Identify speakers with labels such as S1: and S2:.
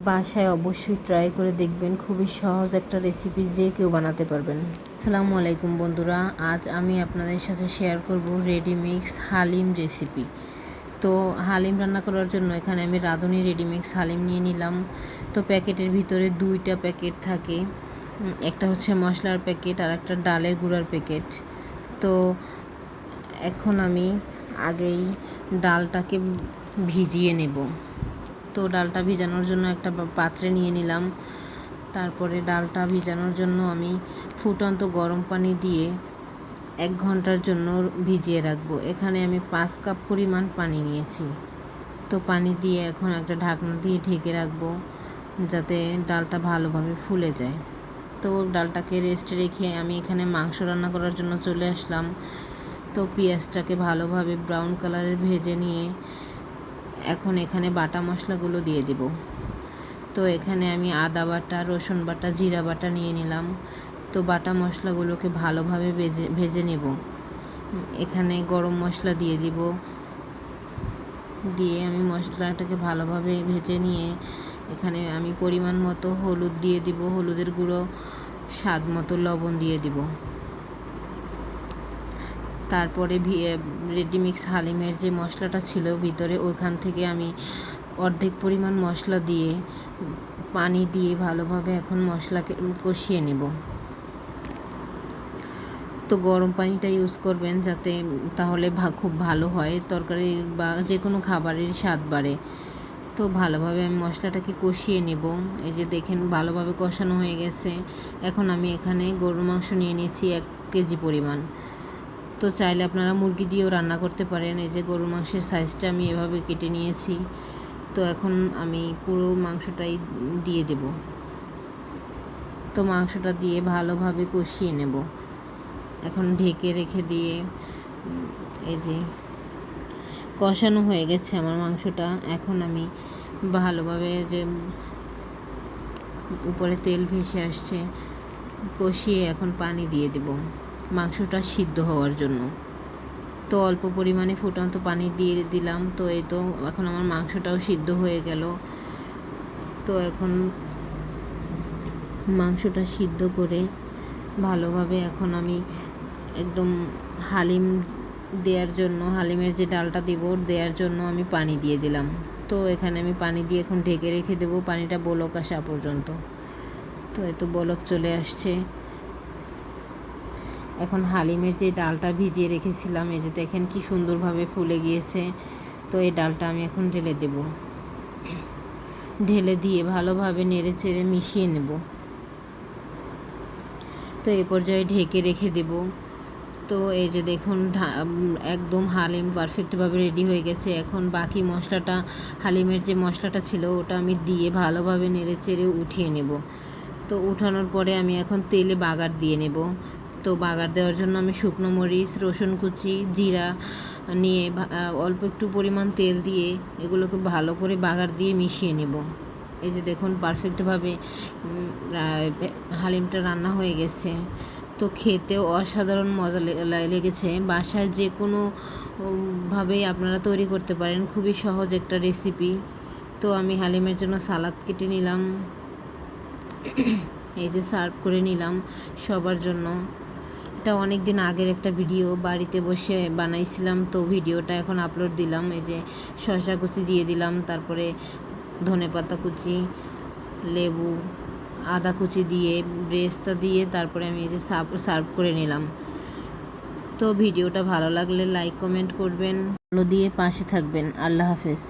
S1: বাসায় অবশ্যই ট্রাই করে দেখবেন, খুবই সহজ একটা রেসিপি, যে কেউ বানাতে পারবেন। আসসালামু আলাইকুম বন্ধুরা, আজ আমি আপনাদের সাথে শেয়ার করব রেডিমিক্স হালিম রেসিপি। তো হালিম রান্না করার জন্য এখানে আমি রাঁধুনি রেডিমিক্স হালিম নিয়ে নিলাম। তো প্যাকেটের ভিতরে দুইটা প্যাকেট থাকে, একটা হচ্ছে মশলার প্যাকেট আর একটা ডালের গুঁড়ার প্যাকেট। তো এখন আমি আগেই ডালটাকে ভিজিয়ে নেব। তো ডালটা ভিজানোর জন্য একটা পাত্রে নিয়ে নিলাম। তারপরে ডালটা ভিজানোর জন্য আমি ফুটন্ত গরম পানি দিয়ে 1 ঘন্টার জন্য ভিজিয়ে রাখবো। এখানে আমি 5 কাপ পরিমাণ পানি নিয়েছি। তো পানি দিয়ে এখন একটা ঢাকনা দিয়ে ঢেকে রাখবো, যাতে ডালটা ভালোভাবে ফুলে যায়। তো ডালটাকে রেস্টে রেখে আমি এখানে মাংস রান্না করার জন্য চলে আসলাম। তো পেঁয়াজটাকে ভালোভাবে ব্রাউন কালারের ভেজে নিয়ে এখন এখানে বাটা মশলাগুলো দিয়ে দেব। তো এখানে আমি আদা বাটা, রসুন বাটা, জিরা বাটা নিয়ে নিলাম। তো বাটা মশলাগুলোকে ভালোভাবে ভেজে নেব। এখানে গরম মশলা দিয়ে দিব, দিয়ে আমি মশলাটাকে ভালোভাবে ভেজে নিয়ে এখানে আমি পরিমাণ মতো হলুদ দিয়ে দিব, হলুদের গুঁড়ো, স্বাদ মতো লবণ দিয়ে দিব। তারপরে রেডিমিক্স হালিমের যে মশলাটা ছিল ভিতরে, ওইখান থেকে আমি অর্ধেক পরিমাণ মশলা দিয়ে পানি দিয়ে ভালোভাবে এখন মশলাকে কষিয়ে নেব। তো গরম পানিটা ইউজ করবেন, যাতে তাহলে খুব ভালো হয়, তরকারি বা যে কোনো খাবারের স্বাদ বাড়ে। তো ভালোভাবে আমি মশলাটাকে কষিয়ে নেব। এই যে দেখেন ভালোভাবে কষানো হয়ে গেছে। এখন আমি এখানে গরুর মাংস নিয়ে নিয়েছি 1 কেজি পরিমাণ। তো চাইলে আপনারা মুরগি দিয়েও রান্না করতে পারেন। এই যে গরুর মাংসের সাইজটা আমি এভাবে কেটে নিয়েছি। তো এখন আমি পুরো মাংসটাই দিয়ে দেব। তো মাংসটা দিয়ে ভালোভাবে কষিয়ে নেব। এখন ঢেকে রেখে দিয়ে এই যে কষানো হয়ে গেছে আমার মাংসটা। এখন আমি ভালোভাবে যে উপরে তেল ভেসে আসছে, কষিয়ে এখন পানি দিয়ে দেব মাংসটা সিদ্ধ হওয়ার জন্য। তো অল্প পরিমাণে ফুটন্ত পানি দিয়ে দিলাম। তো এই তো এখন আমার মাংসটাও সিদ্ধ হয়ে গেল। তো এখন মাংসটা সিদ্ধ করে ভালোভাবে এখন আমি একদম হালিম দেওয়ার জন্য, হালিমের যে ডালটা দেওয়ার জন্য আমি পানি দিয়ে দিলাম। তো এখানে আমি পানি দিয়ে এখন ঢেকে রেখে দেবো, পানিটা বলক আসা পর্যন্ত। তো এই তো বলক চলে আসছে। এখন হালিমের যে ডালটা ভিজিয়ে রেখেছিলাম, এই যে দেখেন কি সুন্দরভাবে ফুলে গিয়েছে। তো এই ডালটা আমি এখন ঢেলে দেব। ঢেলে দিয়ে ভালোভাবে নেড়ে চেড়ে মিশিয়ে নেব। তো এই পর্যায়ে ঢেকে রেখে দেব। তো এই যে দেখুন একদম হালিম পারফেক্টভাবে রেডি হয়ে গেছে। এখন বাকি মশলাটা, হালিমের যে মশলাটা ছিল ওটা আমি দিয়ে ভালোভাবে নেড়ে চেড়ে উঠিয়ে নেব। তো উঠানোর পরে আমি এখন তেলে বাগার দিয়ে নেব। তো বাগার দেওয়ার জন্য আমি শুকনো মরিচ, রসুন কুচি, জিরা নিয়ে অল্প একটু পরিমাণ তেল দিয়ে এগুলোকে ভালো করে বাগার দিয়ে মিশিয়ে নেব। এই যে দেখুন পারফেক্টভাবে হালিমটা রান্না হয়ে গেছে। তো খেতেও অসাধারণ মজা লেগেছে। বাসায় যে কোনো ভাবেই আপনারা তৈরি করতে পারেন, খুবই সহজ একটা রেসিপি। তো আমি হালিমের জন্য সালাদ কেটে নিলাম, এই যে সার্ভ করে নিলাম সবার জন্য। এটা অনেক দিন আগের একটা ভিডিও, বাড়িতে বসে বানাইছিলাম। তো ভিডিওটা এখন আপলোড দিলাম। এই যে শসা কুচি দিয়ে দিলাম, তারপরে ধনেপাতা কুচি, লেবু, আদা কুচি দিয়ে ব্রেস্তা দিয়ে তারপরে আমি এই যে সার্ভ করে নিলাম। তো ভিডিওটা ভালো লাগলে লাইক কমেন্ট করবেন, ফলো দিয়ে পাশে থাকবেন। আল্লাহ হাফেজ।